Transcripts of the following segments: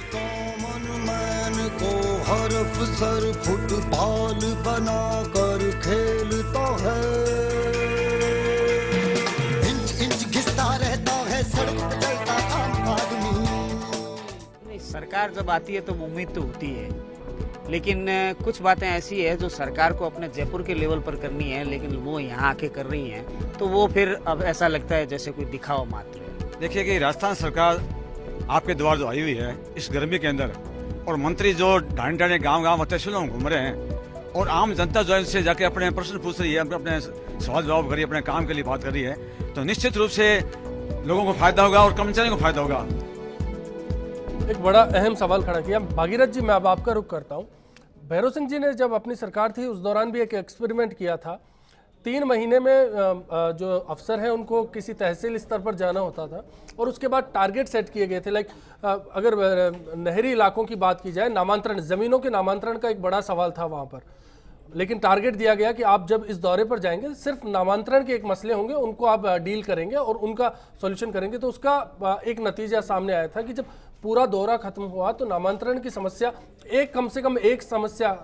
Common man को हर अफसर football बना कर खेलता है, इंच इंच घिसता रहता है सड़क पे चलता आम आदमी। सरकार जब आती है तो उम्मीद तो होती है, लेकिन कुछ बातें ऐसी है जो सरकार को अपने जयपुर के लेवल पर करनी है, लेकिन वो यहाँ आके कर रही हैं, तो वो फिर अब ऐसा लगता है जैसे कोई दिखावा मात्र है। देखिए कि राजस्थान सरकार आपके द्वार जो आई हुई है इस गर्मी के अंदर, और मंत्री जो ढाणी ढाणी गांव तहसीलों में घूम रहे हैं, और आम जनता जो है इनसे जाके अपने प्रश्न पूछ रही है, अपने सवाल जवाब करिए, अपने काम के लिए बात कर रही है, तो निश्चित रूप से लोगों को फायदा होगा और कर्मचारियों को फायदा होगा। एक बड़ा अहम सवाल खड़ा किया। भागीरथ जी, मैं अब आपका रुख करता हूँ। भैरव सिंह जी ने जब अपनी सरकार थी उस दौरान भी एक एक्सपेरिमेंट किया था। 3 महीने में जो अफसर हैं उनको किसी तहसील स्तर पर जाना होता था और उसके बाद टारगेट सेट किए गए थे। लाइक अगर नहरी इलाकों की बात की जाए, नामांतरण, ज़मीनों के नामांतरण का एक बड़ा सवाल था वहाँ पर, लेकिन टारगेट दिया गया कि आप जब इस दौरे पर जाएंगे सिर्फ नामांतरण के एक मसले होंगे, उनको आप डील करेंगे और उनका सॉल्यूशन करेंगे। तो उसका एक नतीजा सामने आया था कि जब पूरा दौरा खत्म हुआ तो नामांतरण की समस्या कम से कम एक समस्या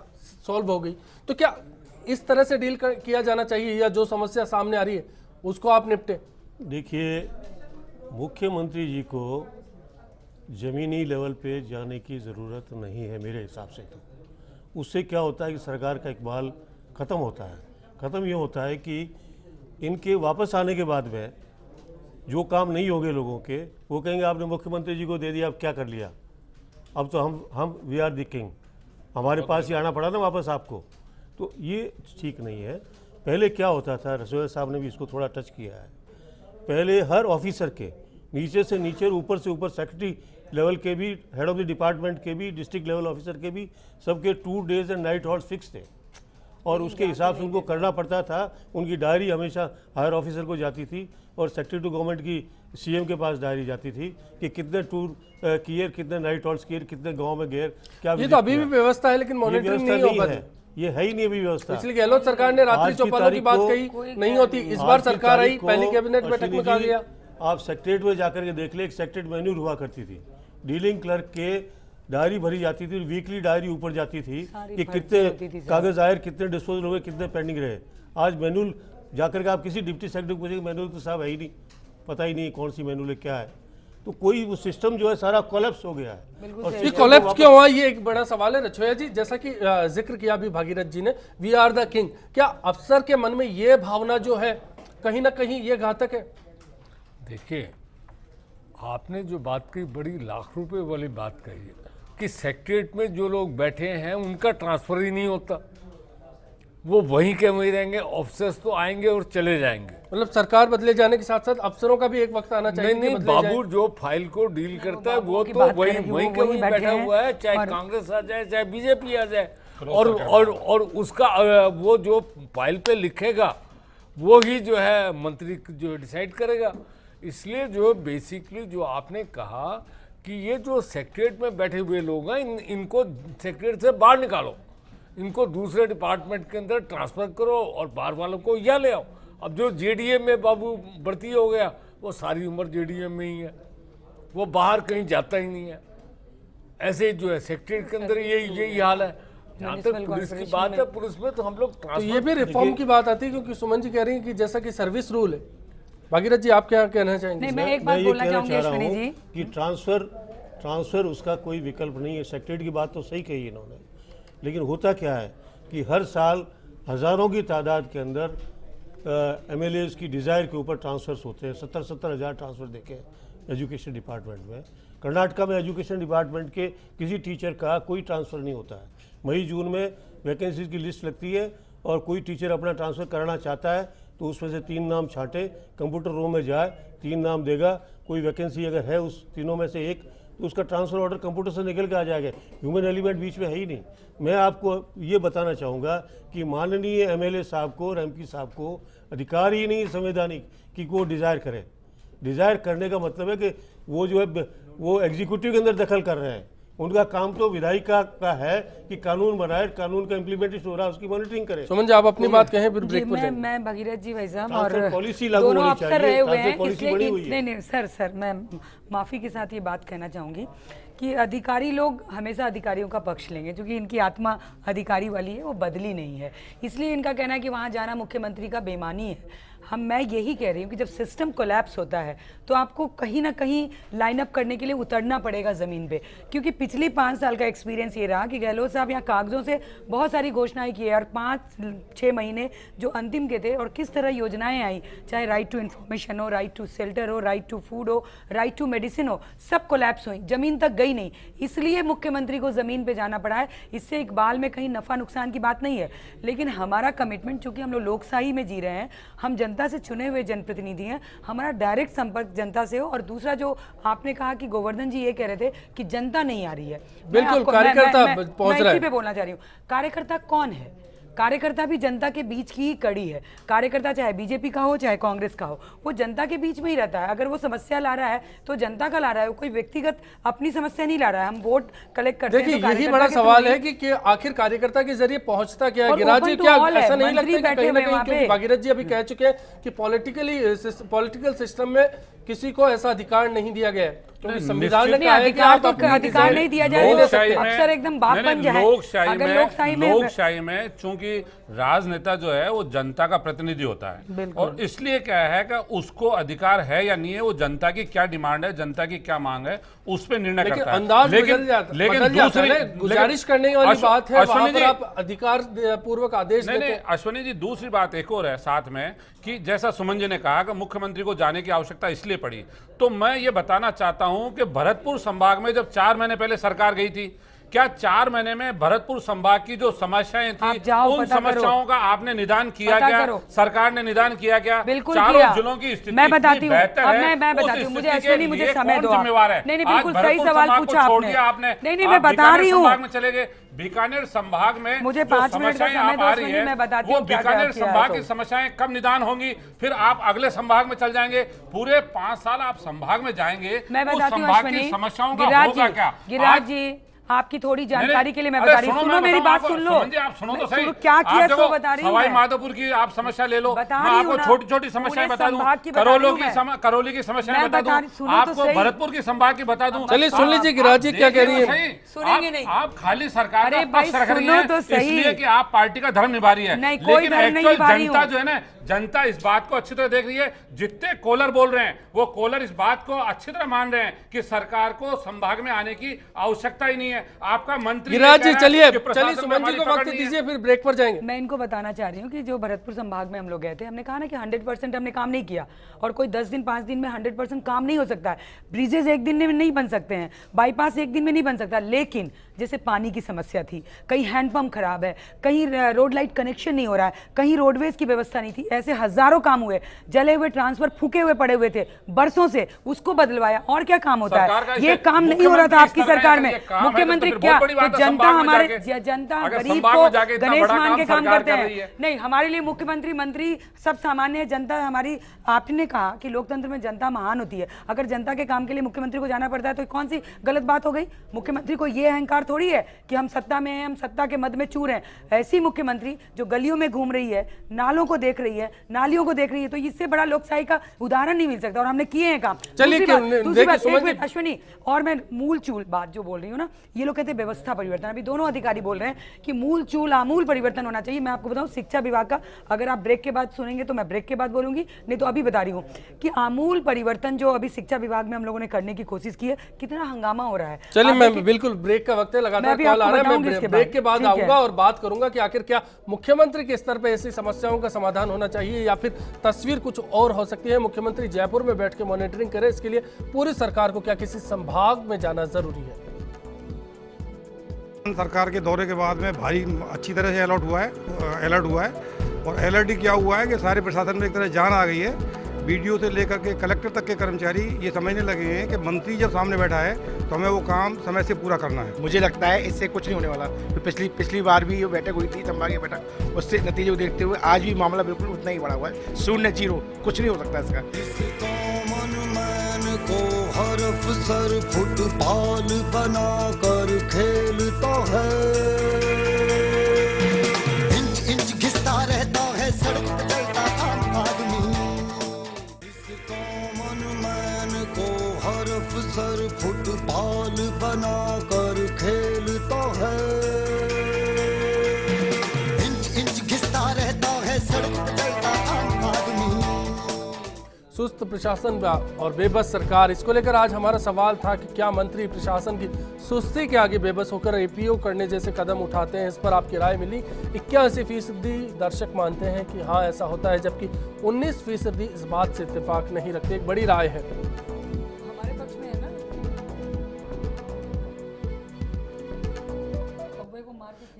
सॉल्व हो गई। तो क्या इस तरह से डील किया जाना चाहिए, या जो समस्या सामने आ रही है उसको आप निपटे? देखिए, मुख्यमंत्री जी को ज़मीनी लेवल पे जाने की ज़रूरत नहीं है मेरे हिसाब से। तो उससे क्या होता है कि सरकार का इकबाल ख़त्म होता है। ख़त्म ये होता है कि इनके वापस आने के बाद में जो काम नहीं होंगे लोगों के, वो कहेंगे आपने मुख्यमंत्री जी को दे दिया, अब क्या कर लिया, अब तो हम वी आर द किंग, हमारे पास ही आना पड़ा ना वापस आपको। तो ये ठीक नहीं है। पहले क्या होता था, रसोया साहब ने भी इसको थोड़ा टच किया है। पहले हर ऑफिसर के नीचे से नीचे, ऊपर से ऊपर, सेक्रेटरी लेवल के भी, हेड ऑफ द डिपार्टमेंट के भी, डिस्ट्रिक्ट लेवल ऑफिसर के भी, सबके 2 days and night halt fix थे और उसके हिसाब से उनको करना पड़ता था। उनकी डायरी हमेशा हायर ऑफिसर को जाती थी और सेक्रेटरी टू गवर्नमेंट की सीएम के पास डायरी जाती थी कि कितने टूर किए, कितने नाइट हॉल्ट्स किए, कितने गाँव में गए, क्या। ये तो अभी भी व्यवस्था है, लेकिन मॉनिटरिंग नहीं हो पाती। ये है ही नहीं अभी व्यवस्था। पिछली गहलोत सरकार ने रात्रि चौपालों की बात कही, नहीं होती। इस बार सरकार आई, पहली कैबिनेट बैठक में कहा गया। आप सेक्रेटरीट में जाकर के देख ले, एक सेक्रेटरीट मैन्यूल हुआ करती थी, डीलिंग क्लर्क के डायरी भरी जाती थी, वीकली डायरी ऊपर जाती थी कि कितने कागज आए, कितने डिस्पोजल हुए, कितने पेंडिंग रहे। आज मैन्यूल जाकर के आप किसी डिप्टी सेक्रेटरी को पूछेंगे, मैन्यूल तो साहब है ही नहीं, पता ही नहीं कौन सी मैन्यूल है, क्या है। तो कोई वो सिस्टम जो है सारा कोलैप्स हो गया है। और ये कोलैप्स क्यों हुआ, ये एक बड़ा सवाल है। रछोया जी, जैसा कि जिक्र किया अभी भागीरथ जी ने, वी आर द किंग, क्या अफसर के मन में ये भावना जो है कहीं ना कहीं ये घातक है? देखिए, आपने जो बात कही, बड़ी लाख रुपए वाली बात कही है कि सेक्रेटरीट में जो लोग बैठे हैं उनका ट्रांसफर ही नहीं होता, वो वहीं के वहीं रहेंगे, ऑफिसर्स तो आएंगे और चले जाएंगे। मतलब सरकार बदले जाने के साथ साथ अफसरों का भी एक वक्त आना चाहिए। नहीं, बाबू जो फाइल को डील करता है वो तो वहीं के वहीं बैठा हुआ है, चाहे कांग्रेस आ जाए, चाहे बीजेपी आ जाए, और उसका वो जो फाइल पे लिखेगा वो ही जो है मंत्री जो डिसाइड करेगा। इसलिए जो बेसिकली जो आपने कहा कि ये जो सेक्रेटरीट में बैठे हुए लोग हैं, इनको सेक्रेटरीट से बाहर निकालो, इनको दूसरे डिपार्टमेंट के अंदर ट्रांसफ़र करो और बाहर वालों को यहाँ ले आओ। अब जो जेडीए में बाबू भर्ती हो गया, वो सारी उम्र जेडीए में ही है, वो बाहर कहीं जाता ही नहीं है। ऐसे जो है सेक्रेटरीट के अंदर यही हाल है। जहाँ तक पुलिस की बात है, पुलिस में तो हम लोग तो ये भी रिफॉर्म की बात आती है, क्योंकि सुमन जी कह रही हैं कि जैसा कि सर्विस रूल है। भागीरथ जी, आप क्या कहना चाहेंगे? मैं एक बात बोलना चाहूंगी अश्विनी जी कि ट्रांसफर उसका कोई विकल्प नहीं है। सेक्रेटरी की बात तो सही कही इन्होंने, लेकिन होता क्या है कि हर साल हज़ारों की तादाद के अंदर एमएलएज की डिज़ायर के ऊपर ट्रांसफ़र्स होते हैं। 70 हज़ार ट्रांसफ़र देखे एजुकेशन डिपार्टमेंट में। कर्नाटका में एजुकेशन डिपार्टमेंट के किसी टीचर का कोई ट्रांसफ़र नहीं होता है। मई जून में वैकेंसीज की लिस्ट लगती है और कोई टीचर अपना ट्रांसफ़र कराना चाहता है तो उसमें से 3 नाम छांटे, कंप्यूटर रूम में जाए, 3 नाम देगा, कोई वैकेंसी अगर है उस तीनों में से एक, तो उसका ट्रांसफ़र ऑर्डर कंप्यूटर से निकल के आ जाएगा। ह्यूमन एलिमेंट बीच में है ही नहीं। मैं आपको ये बताना चाहूँगा कि माननीय एमएलए साहब को और एमपी साहब को अधिकार ही नहीं संवैधानिक कि वो डिज़ायर करें। डिज़ायर करने का मतलब है कि वो जो है वो एग्जीक्यूटिव के अंदर दखल कर रहे हैं। उनका काम तो विधायिका का है कि कानून बनाए, कानून का इम्प्लीमेंटेशन हो रहा है उसकी मॉनिटरिंग करें। सुमन जी, आप अपनी बात कहें फिर ब्रेक पर जाएंगे। मैं भगीरथ जी भाई साहब और पॉलिसी लागू दोनों होनी अफसर चाहिए, रहे हुए हैं, पॉलिसी इसलिए बनी हुई है। नहीं सर मैं माफ़ी के साथ ये बात कहना चाहूँगी कि अधिकारी लोग हमेशा अधिकारियों का पक्ष लेंगे, क्योंकि इनकी आत्मा अधिकारी वाली है, वो बदली नहीं है। इसलिए इनका कहना है कि वहाँ जाना मुख्यमंत्री का बेईमानी है। मैं यही कह रही हूँ कि जब सिस्टम कोलैप्स होता है तो आपको कहीं ना कहीं लाइन अप करने के लिए उतरना पड़ेगा ज़मीन पे, क्योंकि पिछले 5 साल का एक्सपीरियंस ये रहा कि गहलोत साहब यहाँ कागज़ों से बहुत सारी घोषणाएं की है और 5-6 महीने जो अंतिम के थे और किस तरह योजनाएं आई, चाहे राइट टू इन्फॉर्मेशन हो, राइट टू शेल्टर हो, राइट टू फूड हो, राइट टू मेडिसिन हो, सब कोलैप्स हुई, ज़मीन तक गई नहीं। इसलिए मुख्यमंत्री को ज़मीन पर जाना पड़ा है। इससे इकबाल में कहीं नफ़ा नुकसान की बात नहीं है, लेकिन हमारा कमिटमेंट, चूँकि हम लोग लोकशाही में जी रहे हैं, हम जनता से चुने हुए जनप्रतिनिधि हैं, हमारा डायरेक्ट संपर्क जनता से हो। और दूसरा जो आपने कहा कि गोवर्धन जी ये कह रहे थे कि जनता नहीं आ रही है, बिल्कुल कार्यकर्ता पहुंच रहा है। मैं इसी पे बोलना चाह रही हूँ, कार्यकर्ता कौन है? कार्यकर्ता भी जनता के बीच की ही कड़ी है। कार्यकर्ता चाहे बीजेपी का हो चाहे कांग्रेस का हो, वो जनता के बीच में ही रहता है। अगर वो समस्या ला रहा है तो जनता का ला रहा है, वो कोई व्यक्तिगत अपनी समस्या नहीं ला रहा है। हम वोट कलेक्ट करते हैं। देखिए यही बड़ा सवाल है कि आखिर कार्यकर्ता के जरिए पहुंचता क्या है। गिरिराज जी, क्या ऐसा नहीं लगता कि कहीं ना कहीं, क्योंकि भागीरथ जी अभी कह चुके हैं कि पॉलिटिकल सिस्टम में किसी को ऐसा अधिकार नहीं दिया गया है, क्योंकि संविधान ने कहा है कि आप अधिकार नहीं दिया जाए, अक्सर एकदम बात बन जाए। लोकशाही में चूंकि राजनेता जो है वो जनता का प्रतिनिधि होता है, और इसलिए क्या है कि उसको अधिकार है या नहीं है, वो जनता की क्या डिमांड है, जनता की क्या मांग है, उस पर निर्णय करता है। अंदाज लेकिन दूसरी गुजारिश करने वाली बात है, वहां पर आप अधिकार पूर्वक आदेश देते हैं। अश्विनी जी, दूसरी बात एक और है साथ में कि जैसा सुमन जी ने कहा कि मुख्यमंत्री को जाने की आवश्यकता इसलिए पड़ी, तो मैं ये बताना चाहता हूं कि भरतपुर संभाग में जब 4 महीने पहले सरकार गई थी, क्या 4 महीने में भरतपुर संभाग की जो समस्याएं थी उन समस्याओं का आपने निदान किया क्या? सरकार ने निदान किया क्या? बिल्कुल चारों जिलों की स्थिति मैं बताती हूँ, मैं बताती हूँ, मुझे अश्विनी मुझे समय दो। जिम्मेवार है? नहीं बिल्कुल सही सवाल पूछा आपने। नहीं मैं बता रही हूँ। में चले गए बीकानेर संभाग में मुझे 5 मिनट का समय दो अश्विनी, मैं बताती हूँ वो बीकानेर संभाग की समस्याएं कब निदान होंगी, फिर आप अगले संभाग में चल जाएंगे। पूरे 5 साल आप संभाग में जाएंगे, मैं बताती हूँ अश्विनी, समस्याओं का होगा क्या? गिरिराज जी, आपकी थोड़ी जानकारी के लिए मैं बता रही हूँ, सुनो मेरी बात सुन लो। आप सुनो तो सही, क्या किया सो बता रही हूँ। सवाई माधोपुर की आप समस्या ले लो, मैं आपको छोटी छोटी समस्याएं बता दूं, करौली की समस्याएं बता दूं, आपको भरतपुर की संभाग की बता दूं। चलिए सुन लीजिए गिरिराज जी क्या कह रही है। सुनेंगे नहीं, आप खाली सरकार का पक्ष रख रही हैं इसलिए कि आप पार्टी का धर्म निभा रही है, लेकिन एक्चुअल जनता जो है ना, जनता इस बात को अच्छी तरह देख रही है। जितने कॉलर बोल रहे हैं वो कॉलर इस बात को अच्छी तरह मान रहे हैं कि सरकार को संभाग में आने की आवश्यकता ही नहीं है। आपका मंत्री गिरिराज जी चलिए सुमन जी को वक्त दीजिए, फिर ब्रेक पर जाएंगे। मैं इनको बताना चाह रही हूँ कि जो भरतपुर संभाग में हम लोग गए थे, हमने कहा ना कि 100% हमने काम नहीं किया, और कोई 10 दिन 5 दिन में 100% काम नहीं हो सकता है। ब्रिजेज एक दिन में नहीं बन सकते हैं, बाईपास एक दिन में नहीं बन सकता, लेकिन जैसे पानी की समस्या थी, कहीं हैंडपंप खराब है, कहीं रोड लाइट कनेक्शन नहीं हो रहा है, कहीं रोडवेज की व्यवस्था नहीं थी, ऐसे हजारों काम हुए। जले हुए ट्रांसफर फूके हुए पड़े हुए थे बरसों से, उसको बदलवाया। और क्या काम होता है? ये काम नहीं हो रहा था आपकी सरकार में। मुख्यमंत्री क्या, तो जनता हमारे जनता गरीब को गणेश मान के काम करते हैं? नहीं, हमारे लिए मुख्यमंत्री मंत्री सब सामान्य है, जनता हमारी। आपने कहा कि लोकतंत्र में जनता महान होती है, अगर जनता के काम के लिए मुख्यमंत्री को जाना पड़ता है तो कौन सी गलत बात हो गई? मुख्यमंत्री को ये अहंकार थोड़ी है कि हम सत्ता में हैं, हम सत्ता के मद में चूर हैं। ऐसी मुख्यमंत्री जो गलियों में घूम रही है, नालों को देख रही है, नालियों को देख रही है, तो इससे बड़ा लोकशाही का उदाहरण नहीं मिल सकता, और हमने किए हैं काम। चलिए अश्विनी, और मैं मूल चूल बात जो बोल रही हूँ ना, ये लोग कहते हैं व्यवस्था परिवर्तन, अभी दोनों अधिकारी बोल रहे हैं कि मूल चूल आमूल परिवर्तन होना चाहिए। मैं आपको बताऊं, शिक्षा विभाग का, अगर आप ब्रेक के बाद सुनेंगे तो मैं ब्रेक के बाद बोलूंगी, नहीं तो अभी बता रही हूँ कि आमूल परिवर्तन जो अभी शिक्षा विभाग में हम लोगों ने करने की कोशिश की है, कितना हंगामा हो रहा है। चलिए मैं बिल्कुल ब्रेक का वक्त है, लगातार कॉल आ रहा है, मैं ब्रेक के बाद आऊंगा और बात करूंगा कि आखिर क्या मुख्यमंत्री के स्तर पर ऐसी समस्याओं का समाधान होना चाहिए या फिर तस्वीर कुछ और हो सकती है। मुख्यमंत्री जयपुर में बैठ के मॉनिटरिंग करे, इसके लिए पूरी सरकार को क्या किसी संभाग में जाना जरूरी है? सरकार के दौरे के बाद में भारी अच्छी तरह से अलर्ट हुआ है और अलर्ट ही क्या हुआ है कि सारे प्रशासन में एक तरह जान आ गई है। बीडीओ से लेकर के कलेक्टर तक के कर्मचारी ये समझने लगे हैं कि मंत्री जब सामने बैठा है तो हमें वो काम समय से पूरा करना है। मुझे लगता है इससे कुछ नहीं होने वाला। तो पिछली बार भी ये बैठक हुई थी, संभागीय बैठक, उससे नतीजे को देखते हुए आज भी मामला बिल्कुल उतना ही बड़ा हुआ है, 0-0, कुछ नहीं हो सकता इसका। को हर अफसर फुटबॉल बना कर खेलता है, इंच इंच घिसता रहता है सड़क पे चलता आम आदमी। इस कॉमन मैन को हर अफसर फुटबॉल बना सुस्त प्रशासन और बेबस सरकार, इसको लेकर आज हमारा सवाल था कि क्या मंत्री प्रशासन की सुस्ती के आगे बेबस होकर एपीओ करने जैसे कदम उठाते हैं। इस पर आपकी राय मिली। 81% दर्शक मानते हैं कि हाँ ऐसा होता है, जबकि 19% इस बात से इत्तेफाक नहीं रखते। एक बड़ी राय है। हमारे पक्ष में है ना।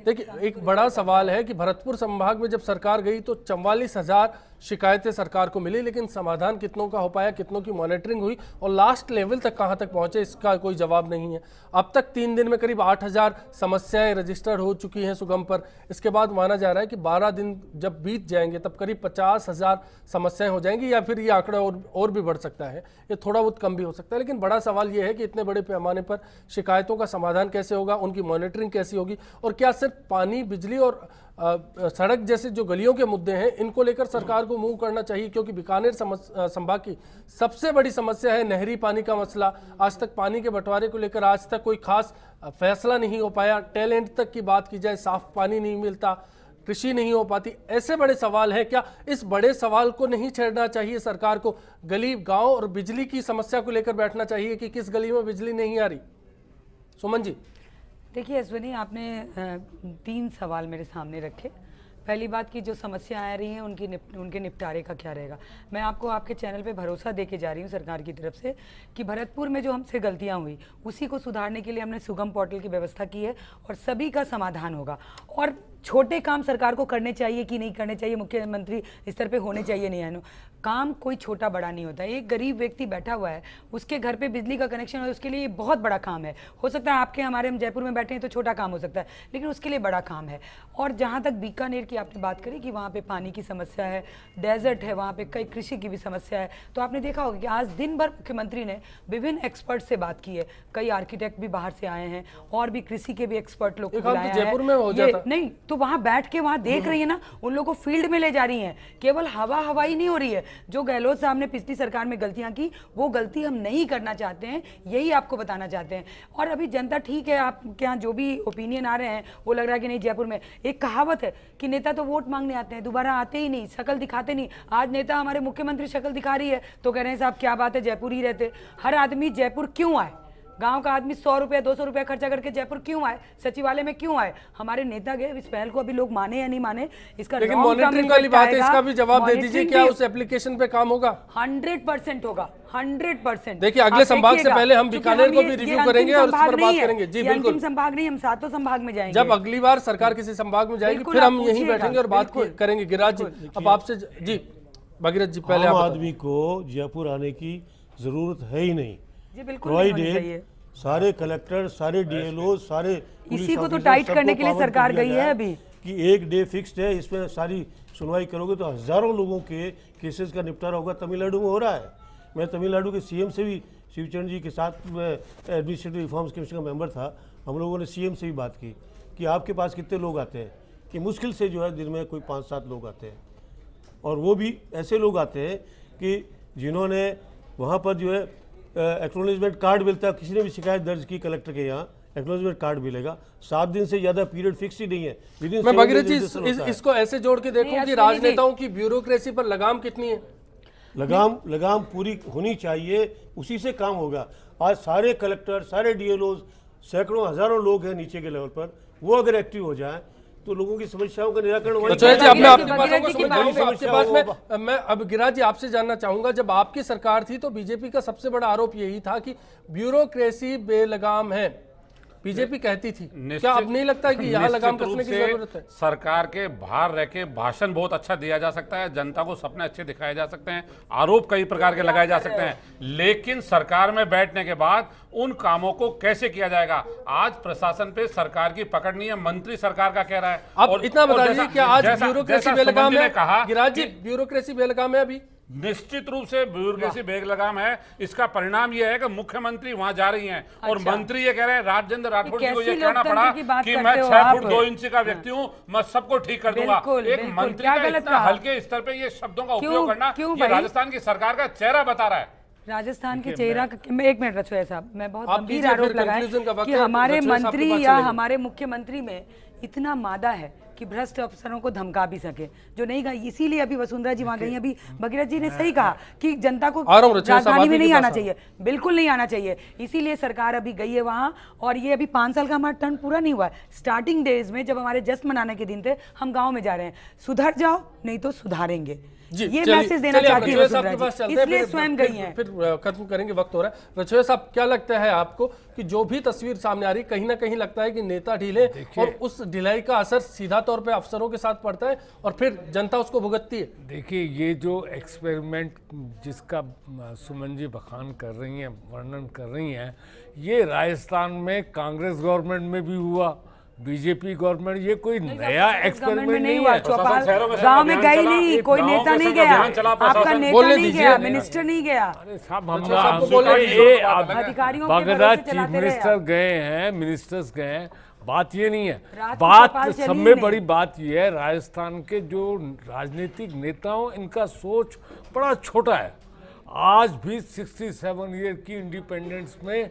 देखिए, एक बड़ा सवाल है कि भरतपुर संभाग में जब सरकार गई तो 44,000 शिकायतें सरकार को मिली, लेकिन समाधान कितनों का हो पाया, कितनों की मॉनिटरिंग हुई और लास्ट लेवल तक कहां तक पहुंचे, इसका कोई जवाब नहीं है। अब तक 3 दिन में करीब 8,000 समस्याएं रजिस्टर्ड हो चुकी हैं सुगम पर। इसके बाद माना जा रहा है कि 12 दिन जब बीत जाएंगे तब करीब 50,000 समस्याएं हो जाएंगी, या फिर ये आंकड़ा और भी बढ़ सकता है, ये थोड़ा बहुत कम भी हो सकता है। लेकिन बड़ा सवाल ये है कि इतने बड़े पैमाने पर शिकायतों का समाधान कैसे होगा, उनकी मॉनिटरिंग कैसी होगी, और क्या सिर्फ पानी, बिजली और सड़क जैसे जो गलियों के मुद्दे हैं इनको लेकर सरकार को मूव करना चाहिए। क्योंकि बीकानेर संभाग की सबसे बड़ी समस्या है नहरी पानी का मसला। आज तक पानी के बंटवारे को लेकर आज तक कोई खास फैसला नहीं हो पाया। टेल एंड तक की बात की जाए, साफ पानी नहीं मिलता, कृषि नहीं हो पाती। ऐसे बड़े सवाल है, क्या इस बड़े सवाल को नहीं छेड़ना चाहिए सरकार को? गली, गांव और बिजली की समस्या को लेकर बैठना चाहिए कि किस गली में बिजली नहीं आ रही। सुमन जी। देखिए अश्विनी, आपने 3 सवाल मेरे सामने रखे। पहली बात की जो समस्याएं आ रही हैं उनके निपटारे का क्या रहेगा। मैं आपको आपके चैनल पे भरोसा देके जा रही हूँ सरकार की तरफ से कि भरतपुर में जो हमसे गलतियाँ हुई उसी को सुधारने के लिए हमने सुगम पोर्टल की व्यवस्था की है और सभी का समाधान होगा। और छोटे काम सरकार को करने चाहिए कि नहीं करने चाहिए, मुख्यमंत्री स्तर पे होने चाहिए नहीं है, काम कोई छोटा बड़ा नहीं होता है। एक गरीब व्यक्ति बैठा हुआ है, उसके घर पे बिजली का कनेक्शन है, उसके लिए ये बहुत बड़ा काम है। हो सकता है आपके हमारे हम जयपुर में बैठे हैं तो छोटा काम हो सकता है, लेकिन उसके लिए बड़ा काम है। और जहाँ तक बीकानेर की आपने बात करी कि वहाँ पे पानी की समस्या है, डेजर्ट है, वहाँ पे कई कृषि की भी समस्या है, तो आपने देखा होगा कि आज दिन भर मुख्यमंत्री ने विभिन्न एक्सपर्ट से बात की है। कई आर्किटेक्ट भी बाहर से आए हैं और भी कृषि के भी एक्सपर्ट लोग जयपुर में हो जाता नहीं तो वहाँ बैठ के वहाँ देख रही है ना, उन लोगों को फील्ड में ले जा रही हैं। केवल हवाई नहीं हो रही है। जो गहलोत साहब ने पिछली सरकार में गलतियां की वो गलती हम नहीं करना चाहते हैं, यही आपको बताना चाहते हैं। और अभी जनता ठीक है, आपके यहाँ जो भी ओपिनियन आ रहे हैं वो लग रहा है कि नहीं जयपुर में एक कहावत है कि नेता तो वोट मांगने आते हैं, दोबारा आते ही नहीं, शक्ल दिखाते नहीं। आज नेता हमारे मुख्यमंत्री शक्ल दिखा रही है तो कह रहे हैं साहब क्या बात है, जयपुर ही रहते। हर आदमी जयपुर क्यों आए? गांव का आदमी 100 रुपया 200 रुपया खर्चा करके जयपुर क्यों आए? सचिवालय में क्यों आए? हमारे नेता गए, इस पहल को अभी लोग माने या नहीं माने इसका, लेकिन मॉनिटरिंग वाली बात है, इसका भी जवाब दे दीजिए। क्या उस एप्लीकेशन पे काम होगा? 100% होगा, 100%। देखिए अगले संभाग से पहले हम बीकानेर को भी रिव्यू करेंगे और उस पर बात करेंगे। जी बिल्कुल, अंतिम संभाग नहीं, हम 7 संभाग में जाएंगे। जब अगली बार सरकार किसी संभाग में जाएगी फिर हम यहीं बैठेंगे और बात करेंगे। गिरिराज जी, अब आपसे जी, भागीरथ जी पहले आम आदमी को जयपुर आने की जरूरत है ही नहीं। जी बिल्कुल नहीं होनी चाहिए। सारे कलेक्टर, सारे डीएलओ, सारे इसी को तो टाइट करने के लिए सरकार गई है अभी कि एक डे फिक्स्ड है, इसमें सारी सुनवाई करोगे तो हजारों लोगों के केसेस का निपटारा होगा। तमिलनाडु में हो रहा है। मैं तमिलनाडु के सीएम से भी, शिवचरण जी के साथ एडमिनिस्ट्रेटिव रिफॉर्म्स कमीशन का मेंबर था, हम लोगों ने सीएम से भी बात की कि आपके पास कितने लोग आते हैं, कि मुश्किल से जो है दिन में कोई 5-7 लोग आते हैं। और वो भी ऐसे लोग आते हैं कि जिन्होंने वहाँ पर जो है एक्नॉलेजमेंट कार्ड मिलता है। किसी ने भी शिकायत दर्ज की कलेक्टर के यहाँ, एक्नॉलेजमेंट कार्ड मिलेगा। 7 दिन से ज्यादा पीरियड फिक्स ही नहीं है। मैं भागीरथ जी इसको ऐसे जोड़ के देखूं कि राजनेताओं की ब्यूरोक्रेसी पर लगाम कितनी है? लगाम पूरी होनी चाहिए, उसी से काम होगा। आज सारे कलेक्टर, सारे डीएलओ, सैकड़ों हजारों लोग हैं नीचे के लेवल पर, वो अगर एक्टिव हो जाए तो लोगों की समस्याओं का निराकरण होगा। मैं अब गिरिराज जी आपसे जानना चाहूंगा, जब आपकी सरकार थी तो बीजेपी का सबसे बड़ा आरोप यही था कि ब्यूरोक्रेसी बेलगाम है, बीजेपी कहती थी। क्या अब नहीं लगता कि यहाँ लगाम कसने की जरूरत है? सरकार के बाहर रह के भाषण बहुत अच्छा दिया जा सकता है, जनता को सपने अच्छे दिखाए जा सकते हैं, आरोप कई प्रकार के लगाए जा सकते हैं, लेकिन सरकार में बैठने के बाद उन कामों को कैसे किया जाएगा? आज प्रशासन पे सरकार की पकड़ नहीं है, मंत्री सरकार का कह रहा है। अब इतना बता दीजिए क्या आज ब्यूरोक्रेसी बेलगाम है? गिरिराज जी, ब्यूरोक्रेसी बेलगाम है अभी? निश्चित रूप से ब्यूरोक्रेसी बेलगाम है। इसका परिणाम यह है कि मुख्यमंत्री वहां जा रही हैं और मंत्री ये कह रहे हैं, राजेंद्र राठौड़ जी को ये कहना पड़ा कि मैं 6 फुट 2 इंच का व्यक्ति हूं, मैं सबको ठीक कर दूंगा। एक मंत्री का इतना हल्के स्तर पे ये शब्दों का उपयोग करना, ये राजस्थान की सरकार का चेहरा बता रहा है। राजस्थान के चेहरा मैं 1 मिनट रचोया साहब, मैं बहुत गंभीर आरोप लगाया कि हमारे मंत्री या हमारे मुख्यमंत्री में इतना मादा है कि भ्रष्ट अफसरों को धमका भी सके, जो नहीं गई। इसीलिए अभी वसुंधरा जी वहां गई। अभी भगीरथ जी ने सही कहा कि जनता को राजधानी में नहीं आना चाहिए, बिल्कुल नहीं आना चाहिए। इसीलिए सरकार अभी गई है वहां। और ये अभी 5 साल का हमारा टर्न पूरा नहीं हुआ है। स्टार्टिंग डेज में जब हमारे जश्न मनाने के दिन थे, हम गाँव में जा रहे हैं, सुधर जाओ नहीं तो सुधारेंगे, ये मैसेज देना चाहती है वसुंधरा जी, इसलिए स्वयं गई हैं। फिर खत्म करेंगे, वक्त हो रहा है। रचोया साहब, क्या लगता है आपको कि जो भी तस्वीर सामने आ रही, कहीं ना कहीं लगता है कि नेता ढीले और उस ढिलाई का असर सीधा तौर पे अफसरों के साथ पड़ता है और फिर जनता उसको भुगतती है? देखिए, ये जो एक्सपेरिमेंट जिसका सुमन जी बखान कर रही हैं, वर्णन कर रही हैं, ये राजस्थान में कांग्रेस गवर्नमेंट में भी हुआ, बीजेपी गवर्नमेंट, ये कोई नया एक्सपेरिमेंट नहीं है। गांव में गई नहीं, कोई नेता नहीं गया, आपका नेता नहीं गया, मिनिस्टर नहीं गया। अरे साहब, बगदा चीफ मिनिस्टर गए हैं, मिनिस्टर्स गए हैं, बात ये नहीं है। बात सब में बड़ी बात ये है, राजस्थान के जो राजनीतिक नेताओं, इनका सोच बड़ा छोटा है। आज भी 67 ईयर की इंडिपेंडेंस में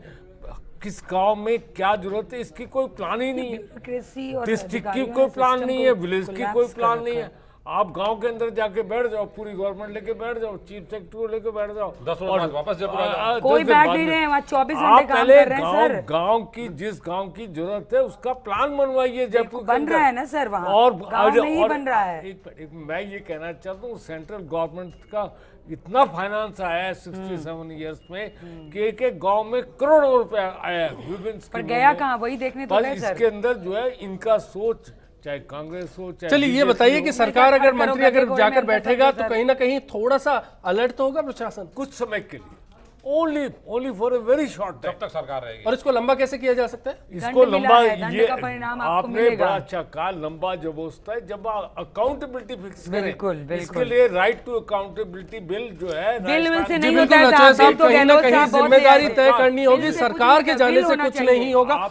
किस गांव में क्या जरूरत है, इसकी कोई प्लान ही नहीं है। डिस्ट्रिक्ट की कोई प्लान नहीं है, विलेज की कोई प्लान नहीं है। आप गांव के अंदर जाके बैठ जाओ, पूरी गवर्नमेंट लेके बैठ जाओ, चीफ सेक्रेटरी को लेके बैठ जाओ, 10 रोज वापस जयपुर कोई बैठ नहीं रहे हैं वहाँ, 24 घंटे काम कर रहे हैं सर। गांव की जिस गांव की जरूरत है उसका प्लान बनवाइए जयपुर। बन रहा है ना सर वहाँ, और गांव में ही बन रहा है। मैं ये कहना चाहता हूँ, सेंट्रल गवर्नमेंट का इतना फाइनेंस आया है 67 ईयर्स में कि एक एक गांव में करोड़ों रुपया आया है। पर गया कहाँ, वही देखने तो गए सर। इसके अंदर जो है इनका सोच, चाहे कांग्रेस हो, चाहे चलिए ये बताइए कि सरकार अगर मंत्री अगर जाकर बैठेगा तो कहीं ना कहीं थोड़ा सा अलर्ट तो होगा प्रशासन कुछ समय के लिए, only for a very short time, जब तक सरकार रहेगी। और इसको लंबा कैसे किया जा सकता है? इसको लंबा, ये परिणाम आपने बड़ा अच्छा कहा, लंबा जब होता है जब अकाउंटेबिलिटी फिक्स करें। बिल्कुल। इसके लिए राइट टू अकाउंटेबिलिटी बिल जो है, बिल से नहीं बिल्कुल रचोया साहब, कहीं ना कहीं जिम्मेदारी तय करनी होगी, सरकार के जाने से कुछ नहीं होगा।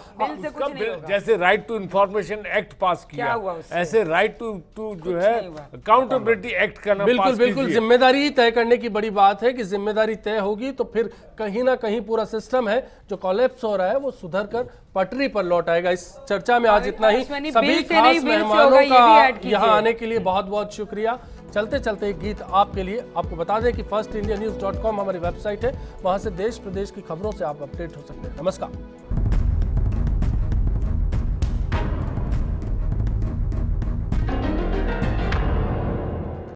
जैसे right to information act pass किया, ऐसे राइट टू जो है अकाउंटेबिलिटी एक्ट करना। बिल्कुल जिम्मेदारी ही तय करने की बड़ी बात है कि जिम्मेदारी तय होगी तो फिर कहीं ना कहीं पूरा सिस्टम है जो कोलैप्स हो रहा है वो सुधर कर पटरी पर लौट आएगा। इस चर्चा में आज इतना ही। सभी खास मेहमानों का यहाँ आने के लिए बहुत बहुत शुक्रिया। चलते चलते एक गीत आपके लिए। आपको बता दें कि firstindianews.com हमारी वेबसाइट है, वहां से देश प्रदेश की खबरों से आप अपडेट हो सकते हैं। नमस्कार।